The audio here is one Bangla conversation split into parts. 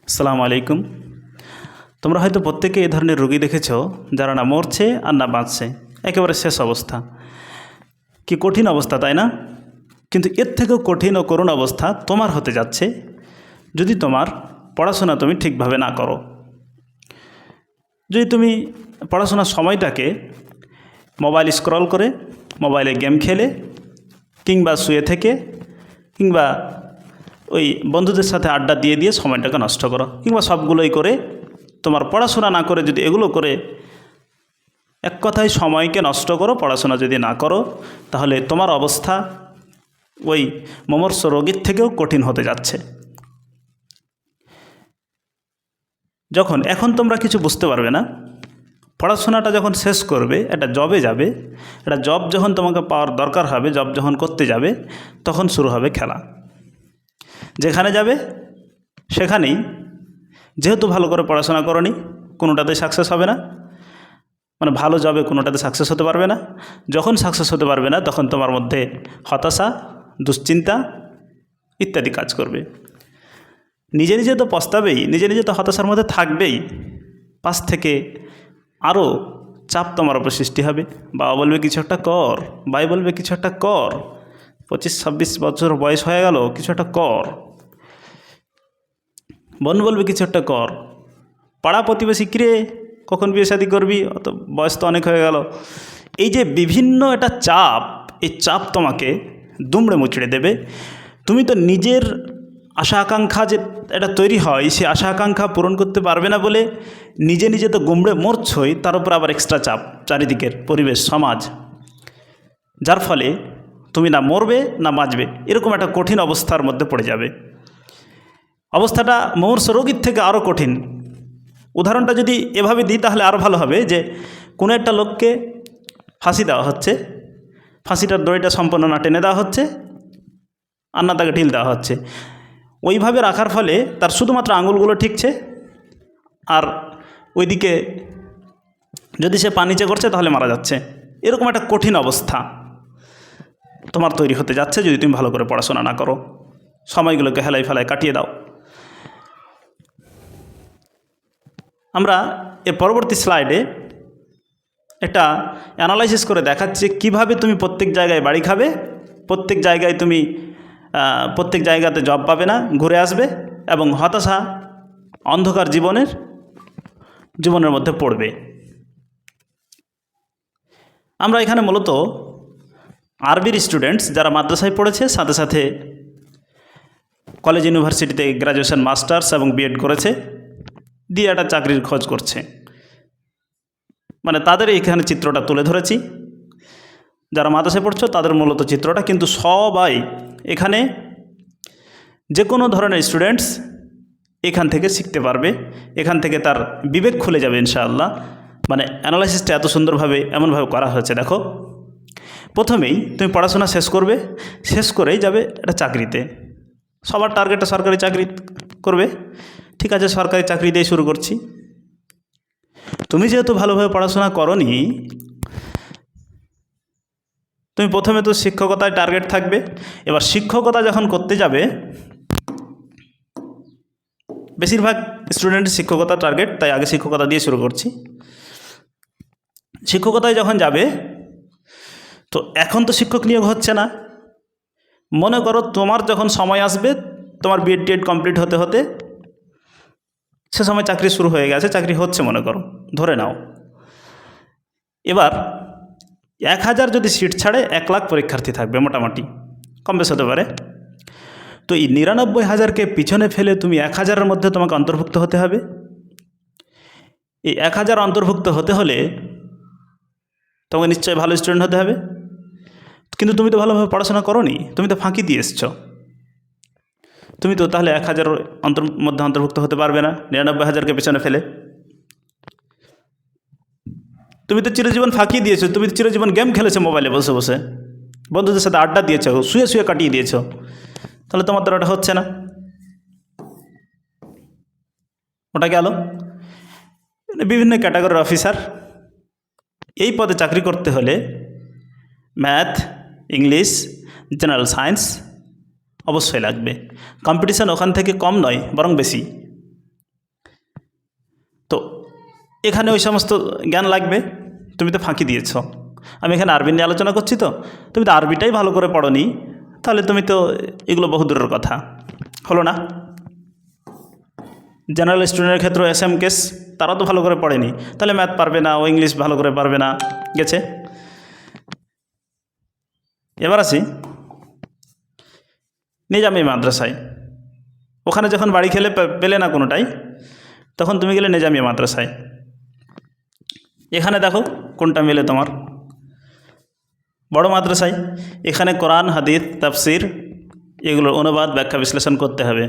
আসসালামু আলাইকুম। তোমরা হয়তো প্রত্যেকে এই ধরনের রোগী দেখেছো যারা না মরছে আর না বাঁচছে, একেবারে শেষ অবস্থা। কি কঠিন অবস্থা, তাই না? কিন্তু এর থেকেও কঠিন ও করুণ অবস্থা তোমার হতে যাচ্ছে যদি তোমার পড়াশোনা তুমি ঠিকভাবে না করো। যদি তুমি পড়াশোনার সময়টাকে মোবাইল স্ক্রল করে, মোবাইলে গেম খেলে, কিংবা শুয়ে থেকে, কিংবা ওই বন্ধুদের সাথে আড্ডা দিয়ে দিয়ে সময়টাকে নষ্ট করো, কিংবা সবগুলোই করে তোমার পড়াশোনা না করে যদি এগুলো করে এক কথায় সময়কে নষ্ট করো, পড়াশোনা যদি না করো, তাহলে তোমার অবস্থা ওই মুমূর্ষু রোগীর থেকেও কঠিন হতে যাচ্ছে। এখন তোমরা কিছু বুঝতে পারবে না, পড়াশোনাটা যখন শেষ করবে, একটা জবে যাবে, একটা জব যখন তোমাকে পাওয়ার দরকার হবে, জব যখন করতে যাবে, তখন শুরু হবে খেলা। যেখানে যাবে সেখানেই যেহেতু ভালো করে পড়াশোনা করোনি, কোনোটাতে সাকসেস হবে না, মানে ভালো জবে কোনোটাতে সাকসেস হতে পারবে না। যখন সাকসেস হতে পারবে না, তখন তোমার মধ্যে হতাশা, দুশ্চিন্তা ইত্যাদি কাজ করবে। নিজে নিজে তো পস্তাবেই, নিজে নিজে তো হতাশার মধ্যে থাকবেই, পাশ থেকে আরও চাপ তোমার উপর সৃষ্টি হবে। বাবা বলবে কিছু একটা কর, ভাই বলবে কিছু একটা কর, 25-26 বছর বয়স হয়ে গেল, কিছু একটা কর, বোন বলবে কিছু একটা কর, পাড়া প্রতিবেশী কিরে কখন বিয়ে শাদী করবি, অত বয়স তো অনেক হয়ে গেল। এই যে বিভিন্ন একটা চাপ, এই চাপ তোমাকে দুমড়ে মুচড়ে দেবে। তুমি তো নিজের আশা আকাঙ্ক্ষা যে এটা তৈরি হয়, সে আশা আকাঙ্ক্ষা পূরণ করতে পারবে না বলে নিজে নিজে তো গুমড়ে মরছই, তার উপর আবার এক্সট্রা চাপ চারিদিকের পরিবেশ, সমাজ, যার ফলে তুমি না মরবে না বাঁচবে, এরকম একটা কঠিন অবস্থার মধ্যে পড়ে যাবে। অবস্থাটা মুমূর্ষু রোগীর থেকে আরও কঠিন। উদাহরণটা যদি এভাবে দিই তাহলে আরও ভালো হবে, যে কোনো একটা লোককে ফাঁসি দেওয়া হচ্ছে, ফাঁসিটার দড়িটা সম্পূর্ণ না টেনে দেওয়া হচ্ছে, আর না তাকে ঢিল দেওয়া হচ্ছে। ওইভাবে রাখার ফলে তার শুধুমাত্র আঙুলগুলো ঠিকছে, আর ওইদিকে যদি সে পা নিচে করছে তাহলে মারা যাচ্ছে। এরকম একটা কঠিন অবস্থা তোমার তৈরি হতে যাচ্ছে যদি তুমি ভালো করে পড়াশোনা না করো, সময়গুলোকে হেলাই ফেলায় কাটিয়ে দাও। আমরা এর পরবর্তী স্লাইডে একটা অ্যানালাইসিস করে দেখাচ্ছি কিভাবে তুমি প্রত্যেক জায়গায় বাড়ি খাবে, প্রত্যেক জায়গায় তুমি প্রত্যেক জায়গাতে জব পাবে না, ঘুরে আসবে, এবং হতাশা অন্ধকার জীবনের মধ্যে পড়বে। আমরা এখানে মূলত আরবির স্টুডেন্টস যারা মাদ্রাসায় পড়েছে, সাথে সাথে কলেজ ইউনিভার্সিটিতে গ্র্যাজুয়েশন, মাস্টার্স এবং বিএড করেছে, দিয়ে একটা চাকরির খোঁজ করছে, মানে তাদের এইখানে চিত্রটা তুলে ধরেছি। যারা মাদ্রাসায় পড়ছো তাদের মূলত চিত্রটা, কিন্তু সবাই এখানে যে কোনো ধরনের স্টুডেন্টস এখান থেকে শিখতে পারবে, এখান থেকে তার বিবেক খুলে যাবে ইনশাআল্লাহ। মানে অ্যানালাইসিসটা এত সুন্দরভাবে এমনভাবে করা হয়েছে। দেখো, প্রথমেই তুমি পড়াশোনা শেষ করবে, শেষ করেই যাবে একটা চাকরিতে। সবার টার্গেটটা সরকারি চাকরি করবে, ঠিক আছে, সরকারি চাকরি দিয়ে শুরু করছি। তুমি যেহেতু ভালোভাবে পড়াশোনা করোনি, তুমি প্রথমে তো শিক্ষকতায় টার্গেট থাকবে। এবার শিক্ষকতা যখন করতে যাবে, বেশিরভাগ স্টুডেন্টের শিক্ষকতা টার্গেট, তাই আগে শিক্ষকতা দিয়ে শুরু করছি। শিক্ষকতায় যখন যাবে, তো এখন তো শিক্ষক নিয়োগ হচ্ছে না। মনে করো তোমার যখন সময় আসবে, তোমার বিএড টিএড কমপ্লিট হতে হতে সে সময় চাকরি শুরু হয়ে গেছে, চাকরি হচ্ছে মনে করো, ধরে নাও। এবার 1000 যদি সিট ছাড়ে 1 লাখ পরীক্ষার্থী থাকবে মোটামুটি, কম বেশ হতে পারে। তো এই 99,000কে পিছনে ফেলে তুমি 1000-এর মধ্যে তোমাকে অন্তর্ভুক্ত হতে হবে। এই 1000 অন্তর্ভুক্ত হতে হলে তোমাকে নিশ্চয়ই ভালো স্টুডেন্ট হতে হবে, কিন্তু তুমি তো ভালোভাবে পড়াশোনা করোনি, তুমি তো ফাঁকি দিয়ে এসছো। তুমি তো তাহলে 1000-এর মধ্যে অন্তর্ভুক্ত হতে পারবে না 99,000কে পেছনে ফেলে। তুমি তো চিরজীবন ফাঁকি দিয়েছো, তুমি তো চিরজীবন গেম খেলেছো মোবাইলে বসে বসে, বন্ধুদের সাথে আড্ডা দিয়েছো, শুয়ে শুয়ে কাটিয়ে দিয়েছো, তাহলে তোমার দ্বারা ওটা হচ্ছে না। ওটা গেল। বিভিন্ন ক্যাটাগরির অফিসার, এই পদে চাকরি করতে হলে ম্যাথ, ইংলিশ, জেনারেল সায়েন্স অবশ্যই লাগবে। কম্পিটিশান ওখান থেকে কম নয়, বরং বেশি। এখানে ওই সমস্ত জ্ঞান লাগবে, তুমি তো ফাঁকি দিয়েছ। আমি এখানে আরবি নিয়ে আলোচনা করছি, তো তুমি তো আরবিটাই ভালো করে পড়োনি, তাহলে তুমি তো এগুলো বহু দূরের কথা, হলো না? জেনারেল স্টুডেন্টের ক্ষেত্রে এসএম কেস, তারা তো ভালো করে পড়েনি, তাহলে ম্যাথ পারবে না, ও ইংলিশ ভালো করে পারবে না, গেছে। এবার আসি নিজামি মাদ্রাসায়। ওখানে যখন বাড়ি খেলে পেলে না কোনোটাই, তখন তুমি গেলে নিজামি মাদ্রাসায়। এখানে দেখো কোনটা মেলে তোমার। বড় মাদ্রাসায় এখানে কোরআন, হাদিস, তাফসির এগুলোর অনুবাদ, ব্যাখ্যা, বিশ্লেষণ করতে হবে।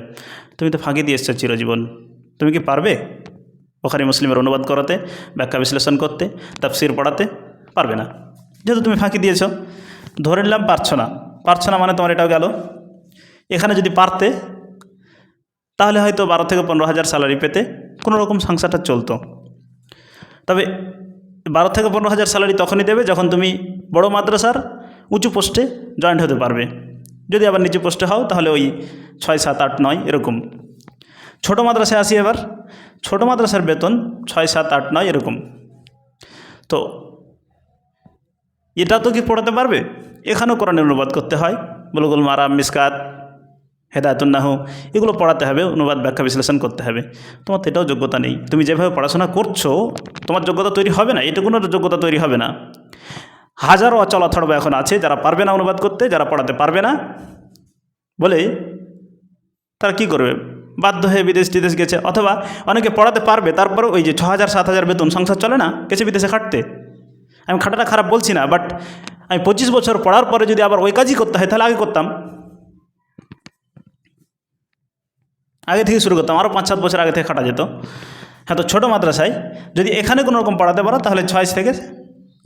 তুমি তো ফাঁকি দিয়ে এসছো চিরজীবন, তুমি কি পারবে বুখারী মুসলিমের অনুবাদ করাতে, ব্যাখ্যা বিশ্লেষণ করতে, তাফসির পড়াতে? পারবে না, যেহেতু তুমি ফাঁকি দিয়েছ। ধরে নিলাম পারছো না মানে তোমার এটাও গেল। এখানে যদি পারতে, তাহলে হয়তো 12 থেকে 15,000 স্যালারি পেতে, কোনো রকম সংসারটা চলতো। তবে 12 থেকে 15,000 স্যালারি তখনই দেবে যখন তুমি বড় মাদ্রাসার উঁচু পোস্টে জয়েন্ট হতে পারবে। যদি আবার নিচু পোস্টে হও তাহলে ওই 6, 7, 8, 9 এরকম। ছোটো মাদ্রাসায় আসি এবার। ছোটো মাদ্রাসার বেতন 6, 7, 8, 9 এরকম। তো এটা তো কি পড়াতে পারবে? এখানেও কোরআনের অনুবাদ করতে হয়, বুলুগুল মারাম, মিসকাত, হেদায়েতুন নাহু এগুলো পড়াতে হবে, অনুবাদ, ব্যাখ্যা, বিশ্লেষণ করতে হবে। তোমার তো এটাও যোগ্যতা নেই। তুমি যেভাবে পড়াশোনা করছো তোমার যোগ্যতা তৈরি হবে না, এটা কোনো যোগ্যতা তৈরি হবে না। হাজারো অচল অথর্ব এখন আছে যারা পারবে না অনুবাদ করতে, যারা পড়াতে পারবে না বলে তারা কি করবে, বাধ্য হয়ে বিদেশ টিদেশ গেছে। অথবা অনেকে পড়াতে পারবে, তারপরে ওই যে 6,000 7,000 বেতন, সংসার চলে না, গেছে বিদেশে খাটতে। আমি খাটাটা খারাপ বলছি না, বাট আমি 25 বছর পড়ার পরে যদি আবার ওই কাজই করতে হয় তাহলে আগে করতাম, আগে থেকে শুরু করতাম, আরও 5-7 বছর আগে থেকে খাটা যেত। হ্যাঁ, তো ছোটো মাদ্রাসায় যদি এখানে কোনো রকম পড়াতে পারো তাহলে 6 থেকে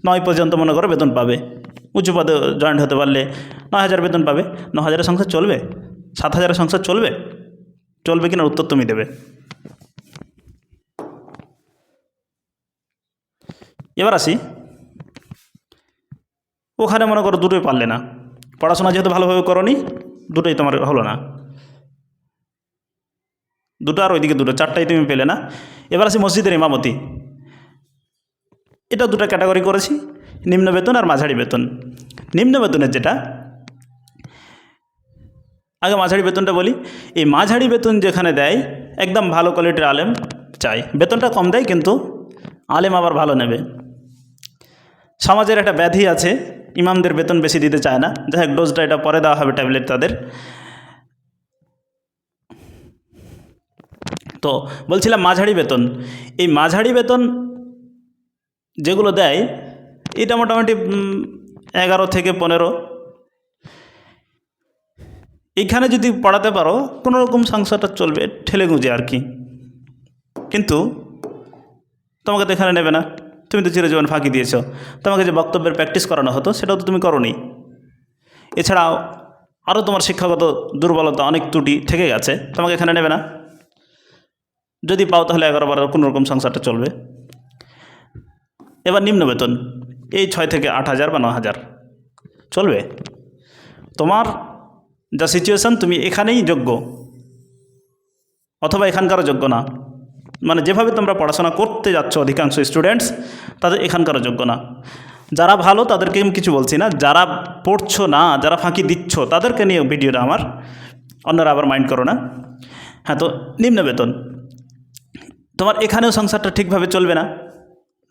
9 পর্যন্ত মনে করো বেতন পাবে। উঁচু পদে জয়েন্ট হতে পারলে 9,000 বেতন পাবে। 9,000-এর সংসার চলবে? 7,000-এর সংসার চলবে? চলবে কিনা উত্তর তুমি দেবে। এবার আসি, ওখানে মনে করো দুটোই পারলে না, পড়াশোনা যেহেতু ভালোভাবে করোনি, দুটোই তোমার হলো না, দুটো আর ওইদিকে দুটো, 4টাই তুমি পেলে না। এবার আসি মসজিদের ইমামতি। এটা দুটো ক্যাটাগরি করেছি, নিম্ন বেতন আর মাঝারি বেতন। নিম্ন বেতনের যেটা, আগে মাঝারি বেতনটা বলি। এই মাঝারি বেতন যেখানে দেয় একদম ভালো কোয়ালিটির আলেম চাই, বেতনটা কম দেয় কিন্তু আলেম আবার ভালো নেবে। সমাজের একটা ব্যাধি আছে, ইমামদের বেতন বেশি দিতে চায় না। যাই হোক, ডোজটা এটা পরে দেওয়া হবে, ট্যাবলেট তাদের। তো বলছিলাম মাঝারি বেতন, এই মাঝারি বেতন যেগুলো দেয় এটা মোটামুটি 11 থেকে 15। এইখানে যদি পড়াতে পারো কোনো রকম সংসারটা চলবে ঠেলে গুঁজে আর কি, কিন্তু তোমাকে তো এখানে নেবে না, তুমি তো চিরজীবন ফাঁকি দিয়েছো। তোমাকে যে বক্তব্যের প্র্যাকটিস করানো হতো সেটাও তো তুমি করোনি। এছাড়াও আরও তোমার শিক্ষাগত দুর্বলতা, অনেক ত্রুটি থেকে গেছে, তোমাকে এখানে নেবে না। যদি পাও তাহলে 11-12 কোনো রকম সংসারটা চলবে। এবার নিম্ন বেতন, এই 6 থেকে 8,000 বা 9,000 চলবে? তোমার যা সিচুয়েশান, তুমি এখানেই যোগ্য, অথবা এখানকারও যোগ্য না। মানে যেভাবে তোমরা পড়াশোনা করতে যাচ্ছ অধিকাংশ স্টুডেন্টস, তাদের এখানকারও যোগ্য না। যারা ভালো তাদেরকে আমি কিছু বলছি না, যারা পড়ছো না, যারা ফাঁকি দিচ্ছ তাদেরকে নিয়ে ভিডিওটা আমার, অন্যরা আবার মাইন্ড করো না। হ্যাঁ, তো নিম্ন বেতন, তোমার এখানেও সংসারটা ঠিকভাবে চলবে না,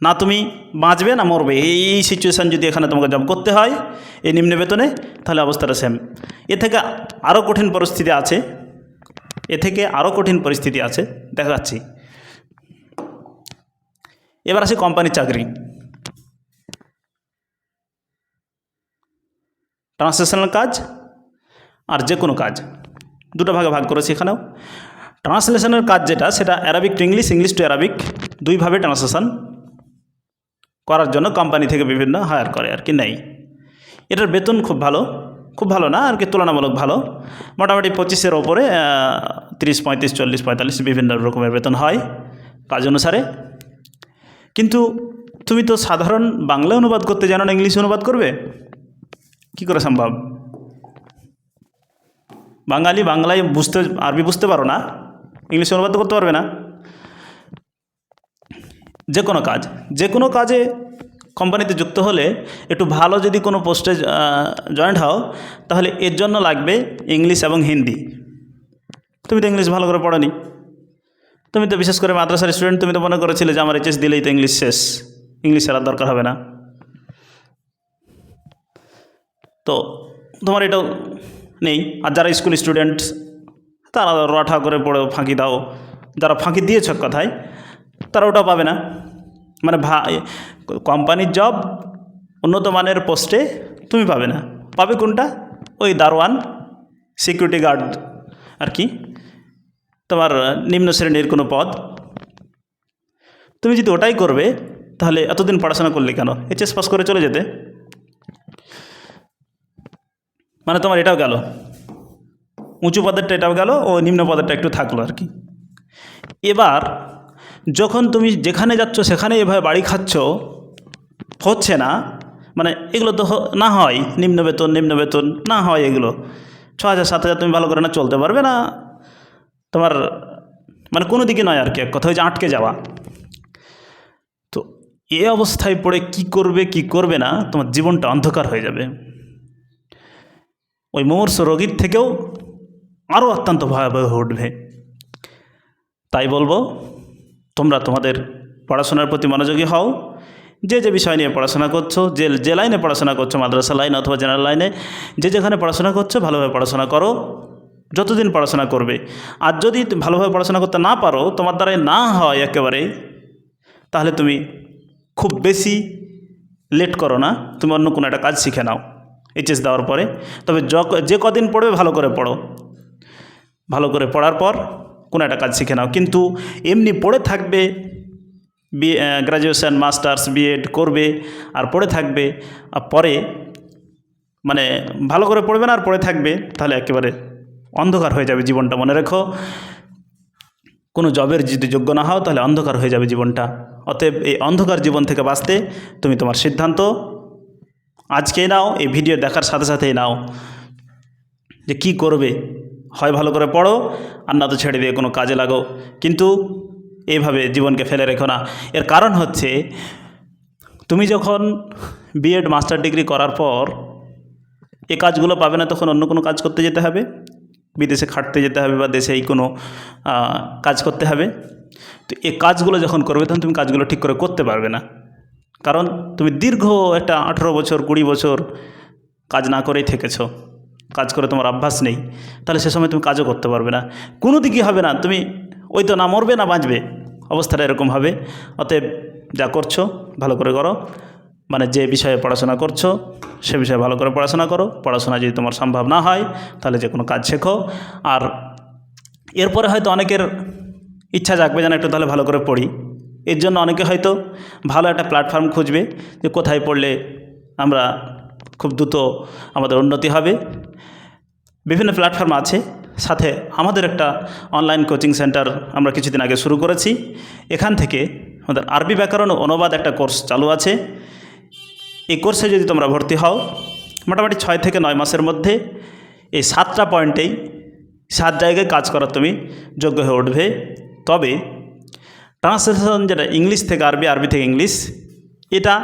না তুমি বাঁচবে না মরবে। এই সিচুয়েশান যদি এখানে তোমাকে জব করতে হয় এই নিম্ন বেতনে, তাহলে অবস্থাটা সেম। এ থেকে আরও কঠিন পরিস্থিতি আছে, দেখাচ্ছি। এবার আসি কোম্পানির চাকরি, ট্রান্সলেশনাল কাজ আর যে কোনো কাজ, দুটো ভাগে ভাগ করেছি এখানেও। ট্রান্সলেশনের কাজ যেটা, সেটা Arabic to English, English to Arabic, দুইভাবে ট্রান্সলেশন করার জন্য কোম্পানি থেকে বিভিন্ন হায়ার করে আর কি, নেই। এটার বেতন খুব ভালো না আর কি, তুলনামূলক ভালো, মোটামুটি 25-এর ওপরে, 30, 35, 40, 45 বিভিন্ন রকমের বেতন হয় কাজ অনুসারে। কিন্তু তুমি তো সাধারণ বাংলা অনুবাদ করতে জানো না, ইংলিশ অনুবাদ করবে কি করে সম্ভব? বাংলায় আরবি বুঝতে পারো না, ইংলিশ অনুবাদ করতে পারবে না। যে কোনো কাজে কোম্পানিতে যুক্ত হলে একটু ভালো যদি কোনো পোস্টে জয়েন্ট হও, তাহলে এর জন্য লাগবে ইংলিশ এবং হিন্দি। তুমি তো ইংলিশ ভালো করে পড়োনি, তুমি তো বিশেষ করে মাদ্রাসার স্টুডেন্ট, তুমি তো মনে করেছিলে যে আমার এইচএস দিলেই তো ইংলিশ শেষ, ইংলিশের আর দরকার হবে না। তো তোমার এটাও নেই। আর যারা স্কুল স্টুডেন্ট তারা রঠা করে পড়ে ফাঁকি দাও, যারা ফাঁকি দিয়েছ কথায়, তারা ওটাও পাবে না। মানে কোম্পানির জব উন্নত মানের পোস্টে তুমি পাবে না, পাবে কোনটা? ওই দারোয়ান, সিকিউরিটি গার্ড আর কি, তোমার নিম্ন শ্রেণীর কোনো পদ। তুমি যদি ওটাই করবে তাহলে এতদিন পড়াশোনা করলে কেন? এইচএস পাস করে চলে যেতে। মানে তোমার এটাও গেল, উঁচু পদেরটা এটাও গেল, ও নিম্ন পদেরটা একটু থাকলো আর কি। এবার যখন তুমি যেখানে যাচ্ছ সেখানে এভাবে বাড়ি খাচ্ছ, হচ্ছে না, মানে এগুলো তো না হয়, নিম্ন বেতন না হয়, এগুলো 6,000 7,000 তুমি ভালো করে না চলতে পারবে না, তোমার মানে কোনো দিকে নয় আর কি, এক কথা হচ্ছে আটকে যাওয়া। তো এই অবস্থায় পড়ে কি করবে না, তোমার জীবনটা অন্ধকার হয়ে যাবে। ওই মুমূর্ষু রোগীর থেকেও আরও অত্যন্ত ভয়াবহ হয়ে উঠবে। তাই বলবো, তোমরা তোমাদের পড়াশোনার প্রতি মনোযোগী হও। যে বিষয় নিয়ে পড়াশোনা করছো, যে লাইনে পড়াশোনা করছো, মাদ্রাসা লাইন অথবা জেনারেল লাইনে, যেখানে পড়াশোনা করছো ভালোভাবে পড়াশোনা করো, যতদিন পড়াশোনা করবে। আর যদি ভালোভাবে পড়াশোনা করতে না পারো, তোমার দ্বারাই না হয় একেবারে, তাহলে তুমি খুব বেশি লেট করো না, তুমি অন্য কোনো একটা কাজ শিখে নাও এইচএস দেওয়ার পরে। তবে যে কদিন পড়বে ভালো করে পড়ো, ভালো করে পড়ার পর কোনো একটা কাজ শিখে নাও। কিন্তু এমনি পড়ে থাকবে, গ্র্যাজুয়েশন মাস্টার্স বিএড করবে আর পড়ে থাকবে, আর পরে মানে ভালো করে পড়বে না আর পড়ে থাকবে, তাহলে একেবারে অন্ধকার হয়ে যাবে জীবনটা। মনে রেখো, কোনো জবের যদি যোগ্য না হও তাহলে অন্ধকার হয়ে যাবে জীবনটা। অতএব এই অন্ধকার জীবন থেকে বাঁচতে তুমি তোমার সিদ্ধান্ত আজকেই নাও, এই ভিডিও দেখার সাথে সাথেই নাও যে কি করবে। হয় ভালো করে পড়ো, আর না তো ছেড়ে দিয়ে কোনো কাজে লাগো, কিন্তু এইভাবে জীবনকে ফেলে রেখো না। এর কারণ হচ্ছে, তুমি যখন বিএড মাস্টার ডিগ্রি করার পর এই কাজগুলো পাবে না, তখন অন্য কোনো কাজ করতে যেতে হবে, বিদেশে খাটতে যেতে হবে বা দেশেই কোনো কাজ করতে হবে। তো এই কাজগুলো যখন করবে তখন তুমি কাজগুলো ঠিক করে করতে পারবে না, কারণ তুমি দীর্ঘ একটা 18 বছর 20 বছর কাজ না করেই থেকেছো, কাজ করে তোমার অভ্যাস নেই, তাহলে সে সময় তুমি কাজও করতে পারবে না, কোনো দিকই হবে না। তুমি ওই তো না মরবে না বাঁচবে, অবস্থাটা এরকম হবে। অতএব যা করছো ভালো করে করো, মানে যে বিষয়ে পড়াশোনা করছো সে বিষয়ে ভালো করে পড়াশোনা করো। পড়াশোনা যদি তোমার সম্ভব না হয় তাহলে যে কোনো কাজ শেখো। আর এরপরে হয়তো অনেকের ইচ্ছা জাগবে যেন একটু তাহলে ভালো করে পড়ি, এর জন্য অনেকে হয়তো ভালো একটা প্ল্যাটফর্ম খুঁজবে যে কোথায় পড়লে আমরা খুব দ্রুত আমাদের উন্নতি হবে। বিভিন্ন প্ল্যাটফর্ম আছে, সাথে আমাদের একটা অনলাইন কোচিং সেন্টার আমরা কিছুদিন আগে শুরু করেছি। এখান থেকে আমাদের আরবি ব্যাকরণ ও অনুবাদ একটা কোর্স চালু আছে। এই কোর্সে যদি তোমরা ভর্তি হও, মোটামুটি 6 থেকে 9 মাসের মধ্যে এই 7টা পয়েন্টেই 7 জায়গায় কাজ করার তুমি যোগ্য হয়ে উঠবে। তবে ট্রান্সলেশন যেটা ইংলিশ থেকে আরবি, আরবি থেকে ইংলিশ, এটা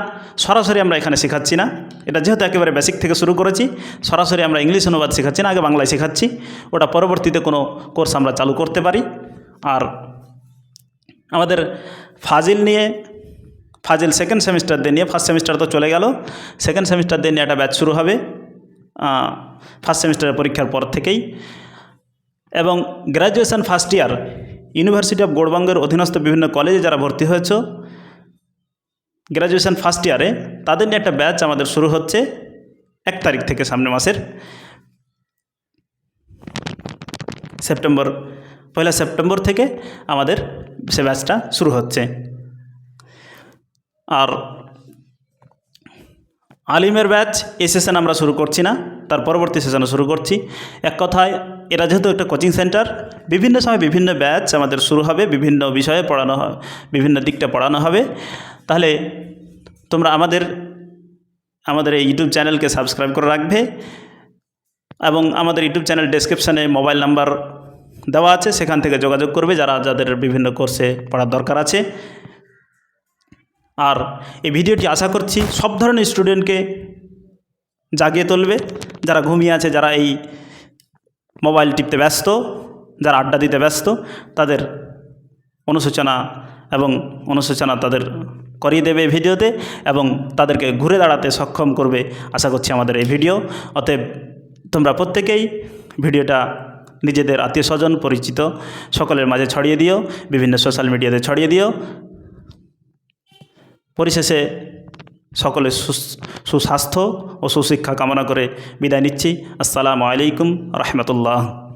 সরাসরি আমরা এখানে শেখাচ্ছি না। এটা যেহেতু একেবারে বেসিক থেকে শুরু করেছি, সরাসরি আমরা ইংলিশ অনুবাদ শেখাচ্ছি না, আগে বাংলায় শেখাচ্ছি। ওটা পরবর্তীতে কোনো কোর্স আমরা চালু করতে পারি। আর আমাদের ফাজিল নিয়ে, ফাজিল সেকেন্ড সেমিস্টার দিয়ে নিয়ে, ফার্স্ট সেমিস্টার তো চলে গেল, সেকেন্ড সেমিস্টার দিয়ে নিয়ে একটা ব্যাচ শুরু হবে ফার্স্ট সেমিস্টারের পরীক্ষার পর থেকেই। এবং graduation first year university of গৌড়বঙ্গের অধীনস্থ বিভিন্ন কলেজে যারা ভর্তি হয়েছ গ্র্যাজুয়েশন ফার্স্ট ইয়ারে, তাদের নিয়ে একটা ব্যাচ আমাদের শুরু হচ্ছে 1 তারিখ থেকে, সামনের মাসের সেপ্টেম্বর, 1 সেপ্টেম্বর থেকে আমাদের সে ব্যাচটা শুরু হচ্ছে। আর আলিমের ব্যাচ এই সেশন আমরা শুরু করছি না, তার পরবর্তী সেশনে শুরু করছি। এক কথায় এরা যেহেতু একটা কোচিং সেন্টার, বিভিন্ন সময় বিভিন্ন ব্যাচ আমাদের শুরু হবে, বিভিন্ন বিষয়ে পড়ানো হবে, বিভিন্ন দিকটা পড়ানো হবে। তাহলে তোমরা আমাদের এই ইউটিউব চ্যানেলকে সাবস্ক্রাইব করে রাখবে, এবং আমাদের ইউটিউব চ্যানেল ডেসক্রিপশানে মোবাইল নাম্বার দেওয়া আছে, সেখান থেকে যোগাযোগ করবে যাদের বিভিন্ন কোর্সে পড়ার দরকার আছে। আর এই ভিডিওটি আশা করছি সব ধরনের স্টুডেন্টকে জাগিয়ে তুলবে, যারা ঘুমিয়ে আছে, যারা এই মোবাইল টিপতে ব্যস্ত, যারা আড্ডা দিতে ব্যস্ত, তাদের অনুশোচনা তাদের করিয়ে দেবে এই ভিডিওতে এবং তাদেরকে ঘুরে দাঁড়াতে সক্ষম করবে আশা করছি আমাদের এই ভিডিও। অতএব তোমরা প্রত্যেকেই ভিডিওটা নিজেদের আত্মীয় স্বজন পরিচিত সকলের মাঝে ছড়িয়ে দিও, বিভিন্ন সোশ্যাল মিডিয়াতে ছড়িয়ে দিও। পরিশেষে সকলের সুস্বাস্থ্য ও সুশিক্ষা কামনা করে বিদায় নিচ্ছি। আসসালামু আলাইকুম রহমতুল্লাহ।